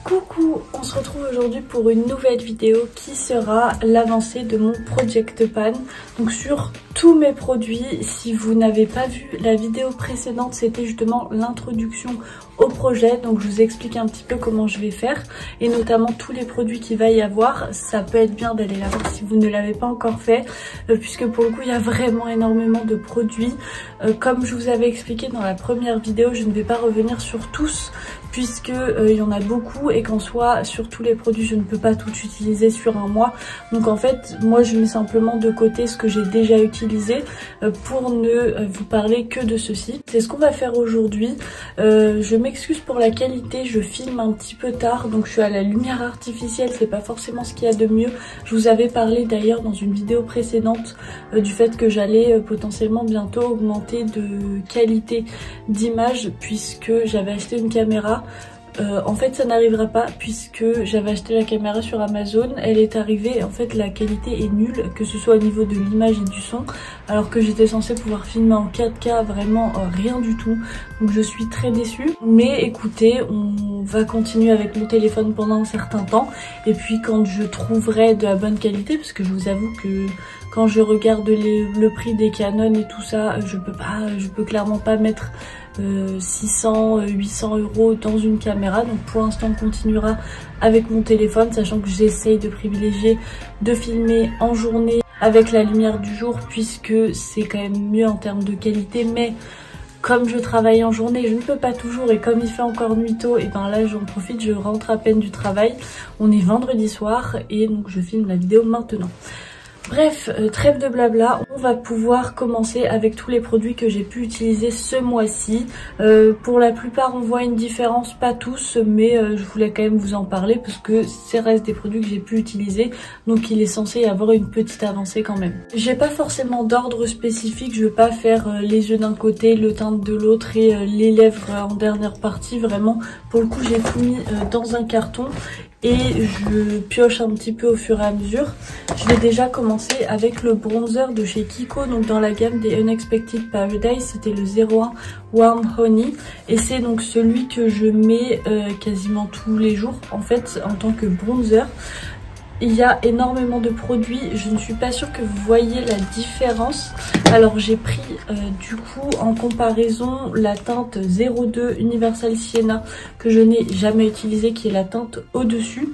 Coucou, on se retrouve aujourd'hui pour une nouvelle vidéo qui sera l'avancée de mon Project Pan. Donc sur tous mes produits, si vous n'avez pas vu la vidéo précédente, c'était justement l'introduction au projet. Donc je vous explique un petit peu comment je vais faire et notamment tous les produits qu'il va y avoir. Ça peut être bien d'aller la voir si vous ne l'avez pas encore fait puisque pour le coup il y a vraiment énormément de produits. Comme je vous avais expliqué dans la première vidéo, je ne vais pas revenir sur tous puisque il y en a beaucoup et qu'en soi sur tous les produits je ne peux pas tout utiliser sur un mois. Donc en fait moi je mets simplement de côté ce que j'ai déjà utilisé pour ne vous parler que de ceci. C'est ce qu'on va faire aujourd'hui. Je m'excuse pour la qualité, je filme un petit peu tard donc je suis à la lumière artificielle, c'est pas forcément ce qu'il y a de mieux. Je vous avais parlé d'ailleurs dans une vidéo précédente du fait que j'allais potentiellement bientôt augmenter de qualité d'image puisque j'avais acheté une caméra. En fait ça n'arrivera pas puisque j'avais acheté la caméra sur Amazon, elle est arrivée, en fait la qualité est nulle, que ce soit au niveau de l'image et du son, alors que j'étais censée pouvoir filmer en 4K, vraiment rien du tout, donc je suis très déçue. Mais écoutez, on va continuer avec mon téléphone pendant un certain temps, et puis quand je trouverai de la bonne qualité, parce que je vous avoue que quand je regarde le prix des Canon et tout ça, je peux clairement pas mettre 600, 800 € dans une caméra. Donc pour l'instant on continuera avec mon téléphone, sachant que j'essaye de privilégier de filmer en journée avec la lumière du jour puisque c'est quand même mieux en termes de qualité. Mais comme je travaille en journée, je ne peux pas toujours, et comme il fait encore nuit tôt, et ben là j'en profite, je rentre à peine du travail. On est vendredi soir et donc je filme la vidéo maintenant. Bref, trêve de blabla, on va pouvoir commencer avec tous les produits que j'ai pu utiliser ce mois-ci. Pour la plupart on voit une différence, pas tous, mais je voulais quand même vous en parler parce que ça reste des produits que j'ai pu utiliser, donc il est censé y avoir une petite avancée quand même. J'ai pas forcément d'ordre spécifique, je veux pas faire les yeux d'un côté, le teint de l'autre et les lèvres en dernière partie. Vraiment, pour le coup j'ai tout mis dans un carton et je pioche un petit peu au fur et à mesure. Je vais déjà commencer avec le bronzer de chez Kiko, donc dans la gamme des Unexpected Paradise, c'était le 01 Warm Honey et c'est donc celui que je mets quasiment tous les jours en fait en tant que bronzer. Il y a énormément de produits, je ne suis pas sûre que vous voyez la différence. Alors j'ai pris du coup en comparaison la teinte 02 Universal Sienna que je n'ai jamais utilisée, qui est la teinte au-dessus.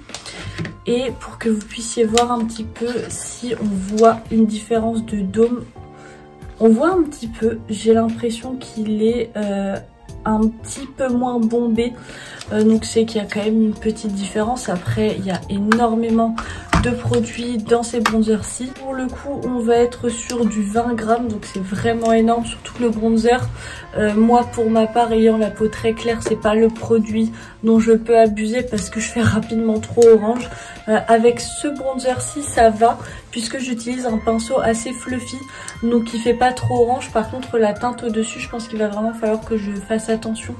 Et pour que vous puissiez voir un petit peu si on voit une différence de dôme. On voit un petit peu, j'ai l'impression qu'il est un petit peu moins bombé. Donc c'est qu'il y a quand même une petite différence. Après il y a énormément de produits dans ces bronzers-ci. Pour le coup on va être sur du 20 grammes, donc c'est vraiment énorme, surtout que le bronzer, moi pour ma part ayant la peau très claire, c'est pas le produit dont je peux abuser parce que je fais rapidement trop orange. Avec ce bronzer-ci ça va puisque j'utilise un pinceau assez fluffy, donc il fait pas trop orange. Par contre la teinte au dessus, je pense qu'il va vraiment falloir que je fasse attention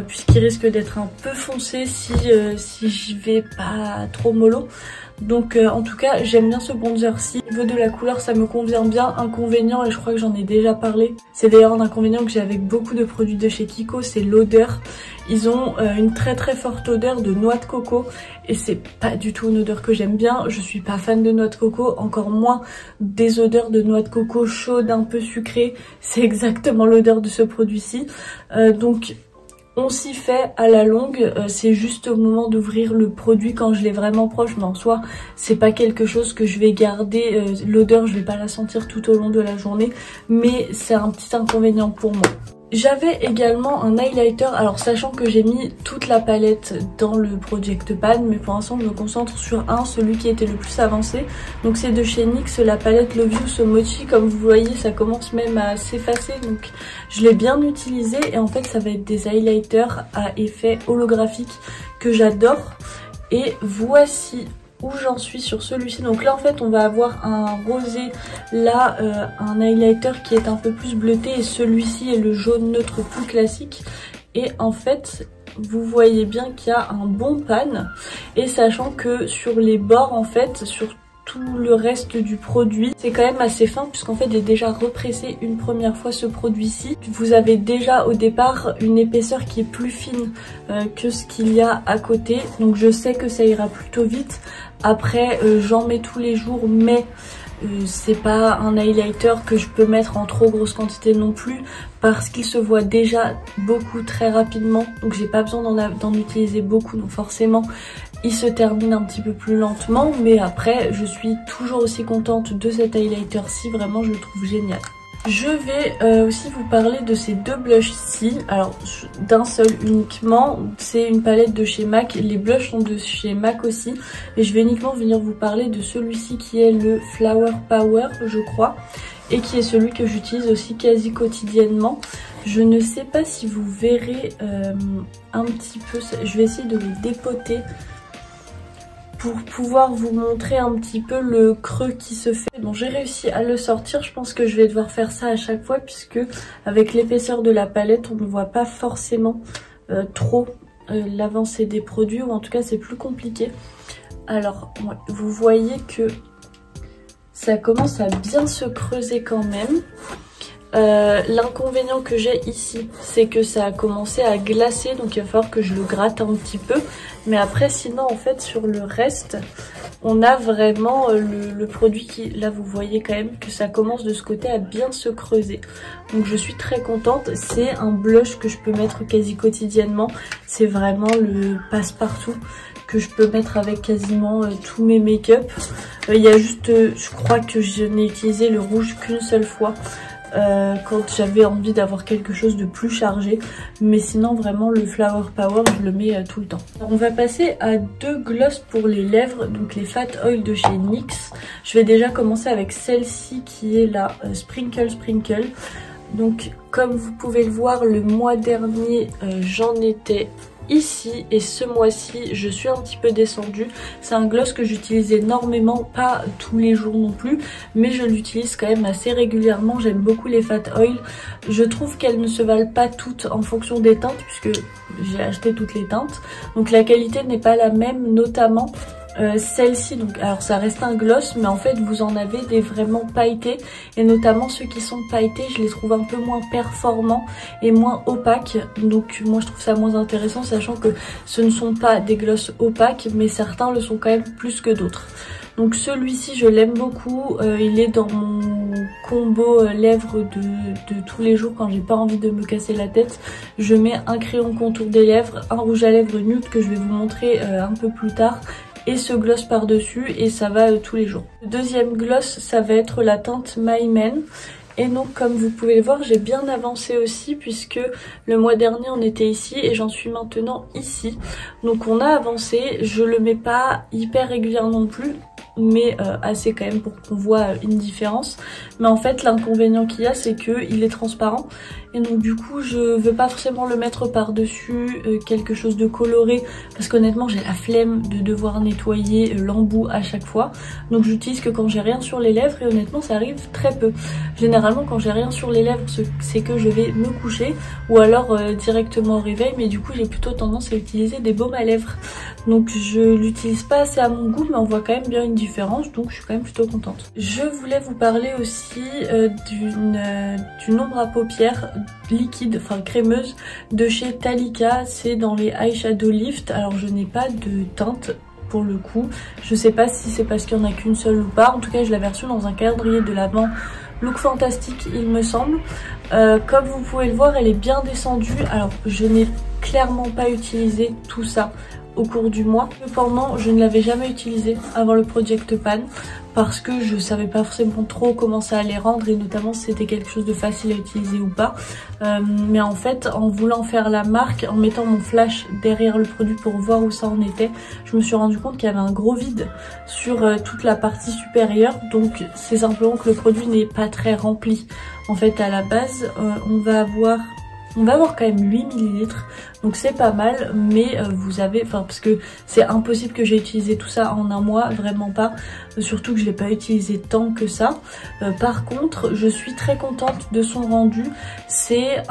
puisqu'il risque d'être un peu foncé si j'y vais pas trop mollo. Donc en tout cas j'aime bien ce bronzer-ci. Au niveau de la couleur ça me convient bien. Inconvénient, et je crois que j'en ai déjà parlé, c'est d'ailleurs un inconvénient que j'ai avec beaucoup de produits de chez Kiko, c'est l'odeur. Ils ont une très forte odeur de noix de coco et c'est pas du tout une odeur que j'aime bien. Je suis pas fan de noix de coco, encore moins des odeurs de noix de coco chaudes, un peu sucrées. C'est exactement l'odeur de ce produit-ci. Donc on s'y fait à la longue, c'est juste au moment d'ouvrir le produit quand je l'ai vraiment proche, mais en soi c'est pas quelque chose que je vais garder, l'odeur je vais pas la sentir tout au long de la journée, mais c'est un petit inconvénient pour moi. J'avais également un highlighter, alors sachant que j'ai mis toute la palette dans le Project Pan, mais pour l'instant je me concentre sur celui qui était le plus avancé. Donc c'est de chez NYX, la palette Love You So Mochi. Comme vous voyez ça commence même à s'effacer, donc je l'ai bien utilisé. Et en fait ça va être des highlighters à effet holographique que j'adore. Et voici où j'en suis sur celui-ci. Donc là en fait on va avoir un rosé, là un highlighter qui est un peu plus bleuté, et celui-ci est le jaune neutre plus classique. Et en fait vous voyez bien qu'il y a un bon pan, et sachant que sur les bords en fait, sur tout le reste du produit. C'est quand même assez fin puisqu'en fait j'ai déjà repressé une première fois ce produit-ci. Vous avez déjà au départ une épaisseur qui est plus fine que ce qu'il y a à côté. Donc je sais que ça ira plutôt vite. Après j'en mets tous les jours mais c'est pas un highlighter que je peux mettre en trop grosse quantité non plus parce qu'il se voit déjà beaucoup très rapidement, donc j'ai pas besoin d'en utiliser beaucoup, donc forcément il se termine un petit peu plus lentement, mais après je suis toujours aussi contente de cet highlighter-ci, vraiment je le trouve génial. Je vais aussi vous parler de ces deux blushs-ci, alors d'un seul uniquement, c'est une palette de chez MAC, les blushs sont de chez MAC aussi, et je vais uniquement venir vous parler de celui-ci qui est le Flower Power je crois, et qui est celui que j'utilise aussi quasi quotidiennement. Je ne sais pas si vous verrez un petit peu, je vais essayer de le dépoter pour pouvoir vous montrer un petit peu le creux qui se fait. Bon, j'ai réussi à le sortir, je pense que je vais devoir faire ça à chaque fois puisque avec l'épaisseur de la palette on ne voit pas forcément trop l'avancée des produits, ou en tout cas c'est plus compliqué. Alors ouais, vous voyez que ça commence à bien se creuser quand même. L'inconvénient que j'ai ici, c'est que ça a commencé à glacer, donc il va falloir que je le gratte un petit peu. Mais après, sinon, en fait, sur le reste, on a vraiment le produit qui, là, vous voyez quand même que ça commence de ce côté à bien se creuser. Donc je suis très contente. C'est un blush que je peux mettre quasi quotidiennement. C'est vraiment le passe-partout que je peux mettre avec quasiment tous mes make-up. Il y a juste, je crois que je n'ai utilisé le rouge qu'une seule fois. Quand j'avais envie d'avoir quelque chose de plus chargé, mais sinon vraiment le Flower Power je le mets tout le temps. Alors, on va passer à deux glosses pour les lèvres, donc les Fat Oil de chez NYX. Je vais déjà commencer avec celle-ci qui est la Sprinkle Sprinkle. Donc comme vous pouvez le voir, le mois dernier j'en étais ici et ce mois-ci je suis un petit peu descendue. C'est un gloss que j'utilise énormément, pas tous les jours non plus, mais je l'utilise quand même assez régulièrement. J'aime beaucoup les Fat Oil. Je trouve qu'elles ne se valent pas toutes en fonction des teintes puisque j'ai acheté toutes les teintes, donc la qualité n'est pas la même, notamment celle-ci. Donc alors ça reste un gloss, mais en fait vous en avez des vraiment pailletés, et notamment ceux qui sont pailletés je les trouve un peu moins performants et moins opaques, donc moi je trouve ça moins intéressant, sachant que ce ne sont pas des gloss opaques mais certains le sont quand même plus que d'autres. Donc celui-ci je l'aime beaucoup, il est dans mon combo lèvres de tous les jours quand j'ai pas envie de me casser la tête. Je mets un crayon contour des lèvres, un rouge à lèvres nude que je vais vous montrer un peu plus tard, et ce gloss par dessus, et ça va tous les jours. Le deuxième gloss ça va être la teinte My Men. Et donc comme vous pouvez le voir, j'ai bien avancé aussi puisque le mois dernier on était ici et j'en suis maintenant ici. Donc on a avancé, je le mets pas hyper régulièrement non plus, mais assez quand même pour qu'on voit une différence. Mais en fait l'inconvénient qu'il y a, c'est que il est transparent, et donc du coup je veux pas forcément le mettre par dessus quelque chose de coloré, parce qu'honnêtement j'ai la flemme de devoir nettoyer l'embout à chaque fois. Donc j'utilise que quand j'ai rien sur les lèvres, et honnêtement ça arrive très peu. Généralement quand j'ai rien sur les lèvres, c'est que je vais me coucher ou alors directement au réveil, mais du coup j'ai plutôt tendance à utiliser des baumes à lèvres. Donc je l'utilise pas assez à mon goût, mais on voit quand même bien une différence, donc je suis quand même plutôt contente. Je voulais vous parler aussi d'une ombre à paupières liquide, enfin crémeuse, de chez Talika. C'est dans les Eyeshadow Lift. Alors je n'ai pas de teinte pour le coup, je sais pas si c'est parce qu'il n'y en a qu'une seule ou pas. En tout cas je l'avais reçue dans un calendrier de l'Avent Look Fantastique il me semble. Comme vous pouvez le voir, elle est bien descendue. Alors je n'ai clairement pas utilisé tout ça au cours du mois. Cependant, je ne l'avais jamais utilisé avant le Project Pan parce que je savais pas forcément trop comment ça allait rendre, et notamment si c'était quelque chose de facile à utiliser ou pas. Mais en fait, en voulant faire la marque, en mettant mon flash derrière le produit pour voir où ça en était, je me suis rendu compte qu'il y avait un gros vide sur toute la partie supérieure. Donc c'est simplement que le produit n'est pas très rempli. En fait, à la base, on va avoir quand même 8 ml, donc c'est pas mal, mais vous avez, enfin parce que c'est impossible que j'ai utilisé tout ça en un mois, vraiment pas, surtout que je l'ai pas utilisé tant que ça. Par contre, je suis très contente de son rendu. C'est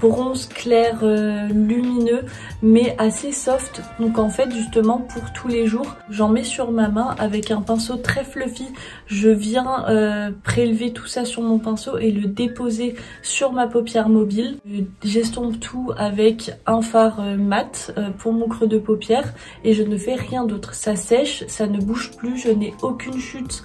bronze clair lumineux mais assez soft. Donc en fait justement pour tous les jours j'en mets sur ma main avec un pinceau très fluffy. Je viens prélever tout ça sur mon pinceau et le déposer sur ma paupière mobile. J'estompe tout avec un fard mat pour mon creux de paupière et je ne fais rien d'autre. Ça sèche, ça ne bouge plus, je n'ai aucune chute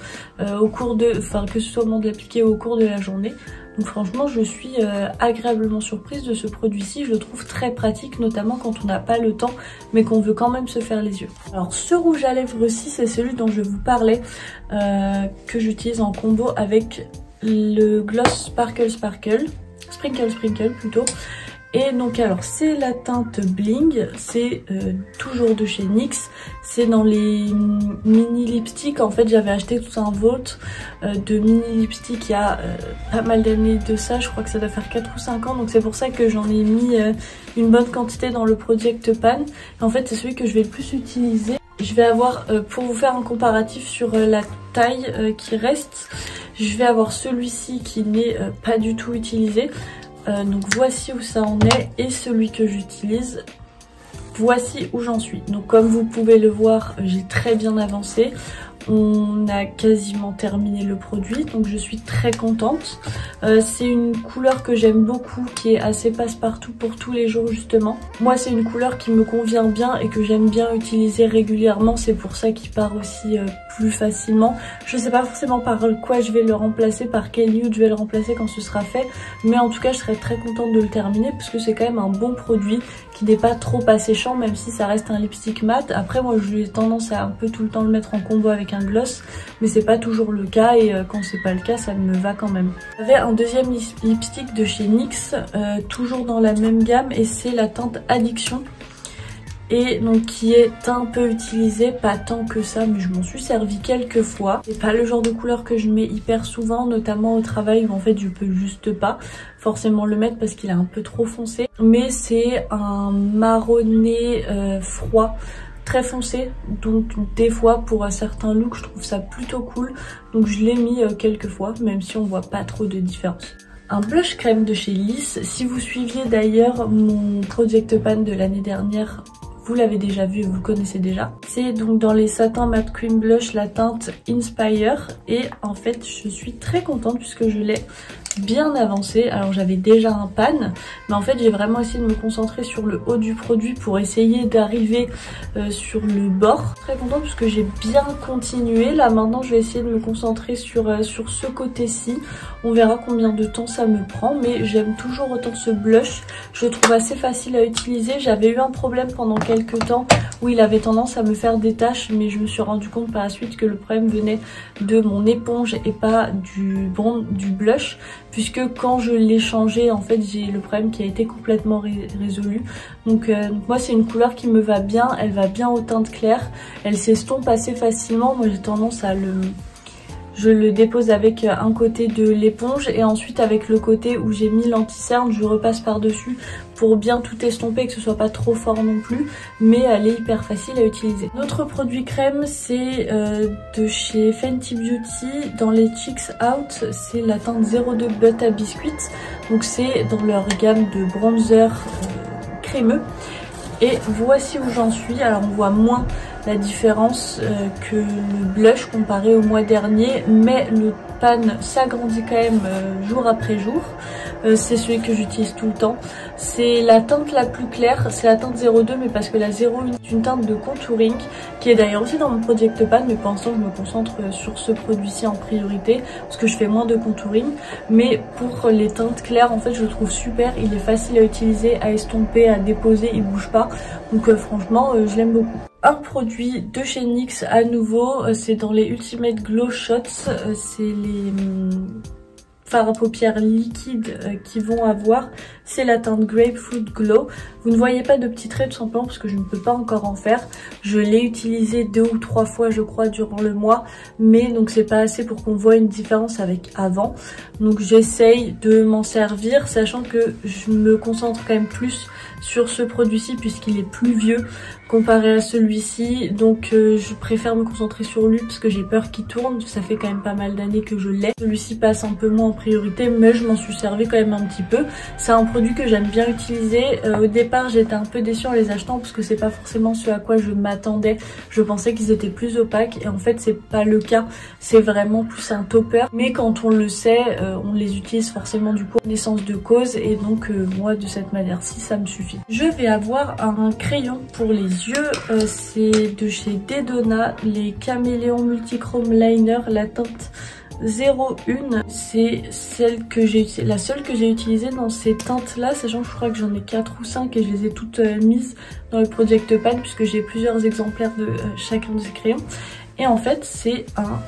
au cours de, enfin que ce soit au moment de l'appliquer ou au cours de la journée. Donc franchement je suis agréablement surprise de ce produit-ci, je le trouve très pratique notamment quand on n'a pas le temps mais qu'on veut quand même se faire les yeux. Alors ce rouge à lèvres-ci c'est celui dont je vous parlais que j'utilise en combo avec le gloss Sprinkle plutôt. Et donc alors c'est la teinte Bling, c'est toujours de chez NYX, c'est dans les mini lipsticks. En fait j'avais acheté tout un vault de mini lipsticks il y a pas mal d'années de ça, je crois que ça doit faire 4 ou 5 ans, donc c'est pour ça que j'en ai mis une bonne quantité dans le Project Pan. En fait c'est celui que je vais le plus utiliser. Je vais avoir, pour vous faire un comparatif sur la taille qui reste, je vais avoir celui-ci qui n'est pas du tout utilisé. Donc voici où ça en est et celui que j'utilise, voici où j'en suis. Donc comme vous pouvez le voir, j'ai très bien avancé. On a quasiment terminé le produit, donc je suis très contente. C'est une couleur que j'aime beaucoup, qui est assez passe-partout pour tous les jours justement. Moi c'est une couleur qui me convient bien et que j'aime bien utiliser régulièrement, c'est pour ça qu'il part aussi plus facilement. Je sais pas forcément par quoi je vais le remplacer, par quel nude je vais le remplacer quand ce sera fait, mais en tout cas je serai très contente de le terminer parce que c'est quand même un bon produit qui n'est pas trop asséchant, même si ça reste un lipstick mat. Après moi j'ai tendance à un peu tout le temps le mettre en combo avec un gloss, mais c'est pas toujours le cas et quand c'est pas le cas ça me va quand même. J'avais un deuxième lipstick de chez NYX, toujours dans la même gamme, et c'est la teinte Addiction. Et donc qui est un peu utilisé, pas tant que ça, mais je m'en suis servi quelques fois. C'est pas le genre de couleur que je mets hyper souvent, notamment au travail où en fait je peux juste pas forcément le mettre parce qu'il est un peu trop foncé. Mais c'est un marronné froid, très foncé, donc des fois pour certains looks je trouve ça plutôt cool. Donc je l'ai mis quelques fois, même si on voit pas trop de différence. Un blush crème de chez Liss. Si vous suiviez d'ailleurs mon Project Pan de l'année dernière, vous l'avez déjà vu et vous le connaissez déjà. C'est donc dans les Satin Matte Cream Blush la teinte Inspire et en fait je suis très contente puisque je l'ai bien avancé. Alors j'avais déjà un pan, mais en fait j'ai vraiment essayé de me concentrer sur le haut du produit pour essayer d'arriver sur le bord. Très contente puisque j'ai bien continué. Là maintenant je vais essayer de me concentrer sur ce côté-ci. On verra combien de temps ça me prend, mais j'aime toujours autant ce blush. Je le trouve assez facile à utiliser. J'avais eu un problème pendant quelques temps où il avait tendance à me faire des taches, mais je me suis rendu compte par la suite que le problème venait de mon éponge et pas du blush, puisque quand je l'ai changé en fait j'ai le problème qui a été complètement résolu. Donc moi c'est une couleur qui me va bien, elle va bien aux teintes claires, elle s'estompe assez facilement. Moi j'ai tendance à je le dépose avec un côté de l'éponge et ensuite avec le côté où j'ai mis l'anti-cerne, je repasse par dessus pour bien tout estomper, que ce soit pas trop fort non plus, mais elle est hyper facile à utiliser. Notre produit crème c'est de chez Fenty Beauty, dans les Cheeks Out, c'est la teinte 02 Butt à Biscuit, donc c'est dans leur gamme de bronzer crémeux. Et voici où j'en suis. Alors on voit moins la différence que le blush comparé au mois dernier, mais le pan s'agrandit quand même jour après jour. C'est celui que j'utilise tout le temps. C'est la teinte la plus claire, c'est la teinte 02, mais parce que la 01 est une teinte de contouring qui est d'ailleurs aussi dans mon Project Pan, mais pour l'instant je me concentre sur ce produit-ci en priorité parce que je fais moins de contouring. Mais pour les teintes claires en fait je le trouve super, il est facile à utiliser, à estomper, à déposer, il bouge pas, donc franchement je l'aime beaucoup. Un produit de chez NYX à nouveau, c'est dans les Ultimate Glow Shots, c'est les fards à paupières liquides qui vont avoir, c'est la teinte Grapefruit Glow. Vous ne voyez pas de petits traits tout simplement parce que je ne peux pas encore en faire. Je l'ai utilisé 2 ou 3 fois je crois durant le mois, mais donc c'est pas assez pour qu'on voit une différence avec avant. Donc j'essaye de m'en servir, sachant que je me concentre quand même plus sur ce produit-ci puisqu'il est plus vieux comparé à celui-ci, donc je préfère me concentrer sur lui parce que j'ai peur qu'il tourne. Ça fait quand même pas mal d'années que je l'ai. Celui-ci passe un peu moins en priorité, mais je m'en suis servi quand même un petit peu. C'est un produit que j'aime bien utiliser. Au départ j'étais un peu déçue en les achetant parce que c'est pas forcément ce à quoi je m'attendais. Je pensais qu'ils étaient plus opaques et en fait c'est pas le cas. C'est vraiment plus un topper, mais quand on le sait, on les utilise forcément du coup en connaissance de cause, et donc moi de cette manière-ci ça me suffit. Je vais avoir un crayon pour les yeux, c'est de chez Dedona, les Caméléons Multichrome Liner, la teinte 01. C'est la seule que j'ai utilisée dans ces teintes là, sachant que je crois que j'en ai 4 ou 5 et je les ai toutes mises dans le Project Pan puisque j'ai plusieurs exemplaires de chacun de ces crayons. Et en fait c'est un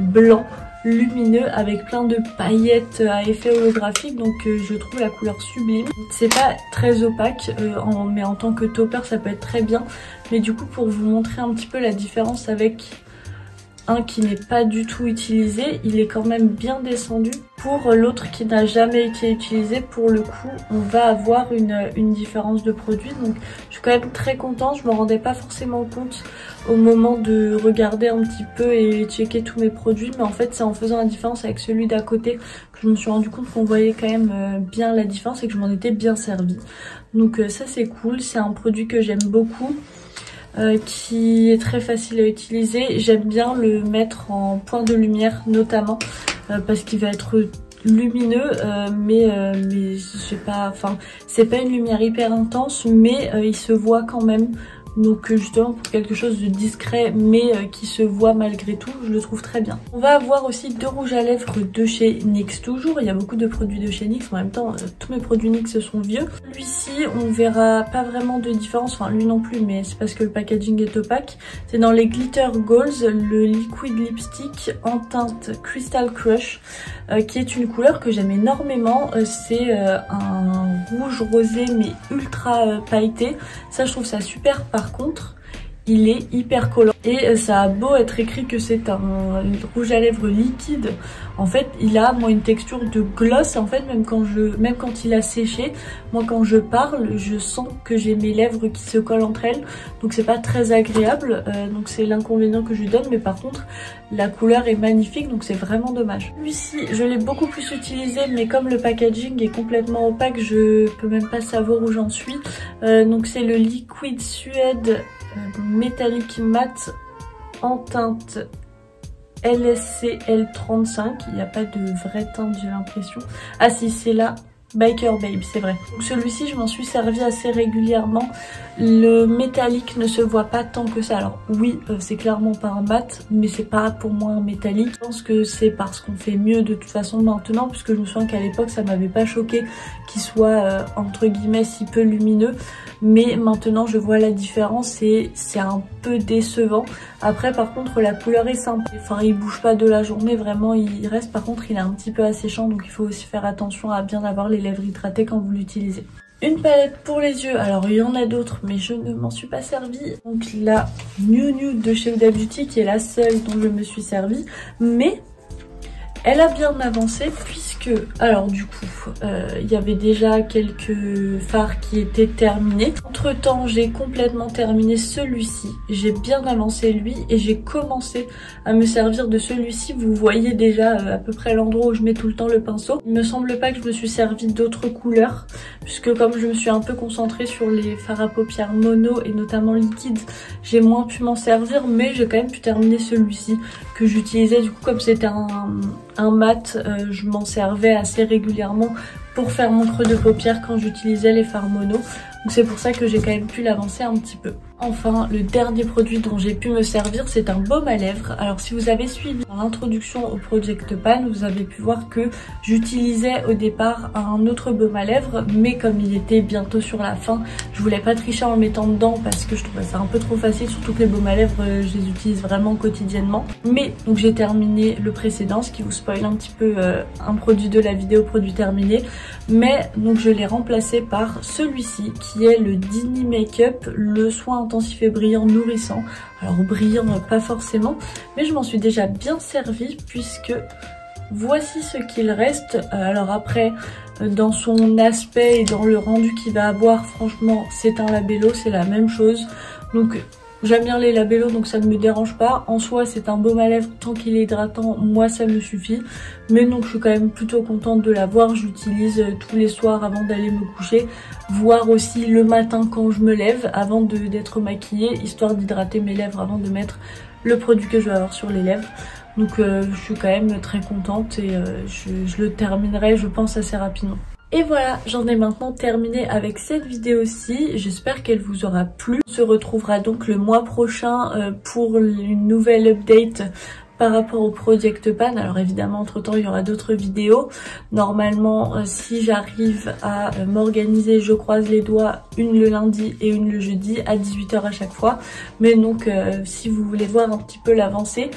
blanc lumineux avec plein de paillettes à effet holographique, donc je trouve la couleur sublime. C'est pas très opaque, mais en tant que topper ça peut être très bien. Mais du coup, pour vous montrer un petit peu la différence avec un qui n'est pas du tout utilisé, il est quand même bien descendu. Pour l'autre qui n'a jamais été utilisé, pour le coup on va avoir une différence de produit, donc je suis quand même très contente. Je me rendais pas forcément compte au moment de regarder un petit peu et checker tous mes produits, mais en fait c'est en faisant la différence avec celui d'à côté que je me suis rendu compte qu'on voyait quand même bien la différence et que je m'en étais bien servie. Donc ça c'est cool, c'est un produit que j'aime beaucoup. Qui est très facile à utiliser. J'aime bien le mettre en point de lumière notamment parce qu'il va être lumineux, mais je sais pas, enfin c'est pas une lumière hyper intense, mais il se voit quand même. Donc justement pour quelque chose de discret mais qui se voit malgré tout, je le trouve très bien. On va avoir aussi deux rouges à lèvres de chez NYX toujours. Il y a beaucoup de produits de chez NYX, en même temps tous mes produits NYX sont vieux. Celui-ci on verra pas vraiment de différence, enfin lui non plus, mais c'est parce que le packaging est opaque. C'est dans les Glitter Goals, le liquid lipstick en teinte Crystal Crush, qui est une couleur que j'aime énormément. C'est un rouge rosé mais ultra pailleté. Ça je trouve ça super. Par contre, il est hyper collant et ça a beau être écrit que c'est un rouge à lèvres liquide, en fait il a une texture de gloss. En fait même quand il a séché, moi quand je parle je sens que j'ai mes lèvres qui se collent entre elles, donc c'est pas très agréable, donc c'est l'inconvénient que je lui donne. Mais par contre la couleur est magnifique, donc c'est vraiment dommage. Celui-ci je l'ai beaucoup plus utilisé, mais comme le packaging est complètement opaque, je peux même pas savoir où j'en suis. Donc c'est le Liquid Suede métallique mat en teinte LSCL35. Il n'y a pas de vraie teinte, j'ai l'impression. Ah si, c'est là, Biker Babe, c'est vrai. Donc celui-ci je m'en suis servi assez régulièrement. Le métallique ne se voit pas tant que ça. Alors oui, c'est clairement pas un mat, mais c'est pas pour moi un métallique. Je pense que c'est parce qu'on fait mieux de toute façon maintenant, puisque je me souviens qu'à l'époque ça m'avait pas choqué qu'il soit entre guillemets si peu lumineux. Mais maintenant je vois la différence et c'est un peu décevant. Après par contre la couleur est sympa, enfin il bouge pas de la journée, vraiment il reste. Par contre il est un petit peu asséchant, donc il faut aussi faire attention à bien avoir les lèvres hydratées quand vous l'utilisez. Une palette pour les yeux, alors il y en a d'autres mais je ne m'en suis pas servie. Donc la New Nude de chez Huda Beauty qui est la seule dont je me suis servie, mais elle a bien avancé puisque, alors du coup, il y avait déjà quelques fards qui étaient terminés. Entre temps, j'ai complètement terminé celui-ci. J'ai bien avancé lui et j'ai commencé à me servir de celui-ci. Vous voyez déjà à peu près l'endroit où je mets tout le temps le pinceau. Il me semble pas que je me suis servi d'autres couleurs puisque comme je me suis un peu concentrée sur les fards à paupières mono et notamment liquide, j'ai moins pu m'en servir, mais j'ai quand même pu terminer celui-ci que j'utilisais du coup comme c'était un mat, je m'en servais assez régulièrement pour faire mon creux de paupière quand j'utilisais les fards mono. Donc c'est pour ça que j'ai quand même pu l'avancer un petit peu. Enfin, le dernier produit dont j'ai pu me servir, c'est un baume à lèvres. Alors si vous avez suivi l'introduction au Project Pan, vous avez pu voir que j'utilisais au départ un autre baume à lèvres, mais comme il était bientôt sur la fin, je voulais pas tricher en le mettant dedans parce que je trouvais ça un peu trop facile, surtout que les baumes à lèvres, je les utilise vraiment quotidiennement. Mais donc j'ai terminé le précédent, ce qui vous spoil un petit peu un produit de la vidéo, produit terminé. Mais donc je l'ai remplacé par celui-ci qui est le Dini Makeup, le soin intensifié brillant nourrissant. Alors brillant pas forcément, mais je m'en suis déjà bien servie puisque voici ce qu'il reste. Alors après, dans son aspect et dans le rendu qu'il va avoir, franchement c'est un labello, c'est la même chose. Donc j'aime bien les labellos, donc ça ne me dérange pas. En soi c'est un baume à lèvres, tant qu'il est hydratant, moi ça me suffit. Mais donc je suis quand même plutôt contente de l'avoir. J'utilise tous les soirs avant d'aller me coucher, voire aussi le matin quand je me lève, avant d'être maquillée, histoire d'hydrater mes lèvres avant de mettre le produit que je vais avoir sur les lèvres. Donc je suis quand même très contente et je le terminerai je pense assez rapidement. Et voilà, j'en ai maintenant terminé avec cette vidéo-ci. J'espère qu'elle vous aura plu. On se retrouvera donc le mois prochain pour une nouvelle update par rapport au Project Pan. Alors évidemment entre temps il y aura d'autres vidéos. Normalement si j'arrive à m'organiser, je croise les doigts, une le lundi et une le jeudi à 18 h à chaque fois. Mais donc si vous voulez voir un petit peu l'avancée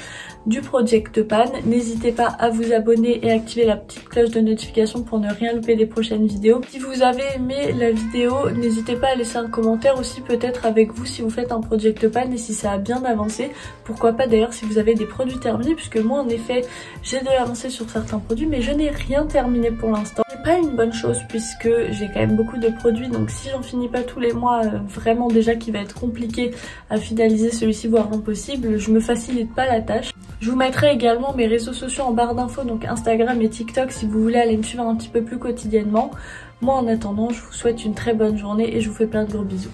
du Project Pan, n'hésitez pas à vous abonner et activer la petite cloche de notification pour ne rien louper des prochaines vidéos. Si vous avez aimé la vidéo, n'hésitez pas à laisser un commentaire aussi peut-être avec vous si vous faites un Project Pan et si ça a bien avancé. Pourquoi pas d'ailleurs si vous avez des produits terminés, puisque moi en effet j'ai de l'avancée sur certains produits mais je n'ai rien terminé pour l'instant. C'est pas une bonne chose puisque j'ai quand même beaucoup de produits, donc si j'en finis pas tous les mois, vraiment déjà qu'il va être compliqué à finaliser celui-ci voire impossible, je me facilite pas la tâche. Je vous mettrai également mes réseaux sociaux en barre d'infos, donc Instagram et TikTok si vous voulez aller me suivre un petit peu plus quotidiennement. Moi en attendant, je vous souhaite une très bonne journée et je vous fais plein de gros bisous.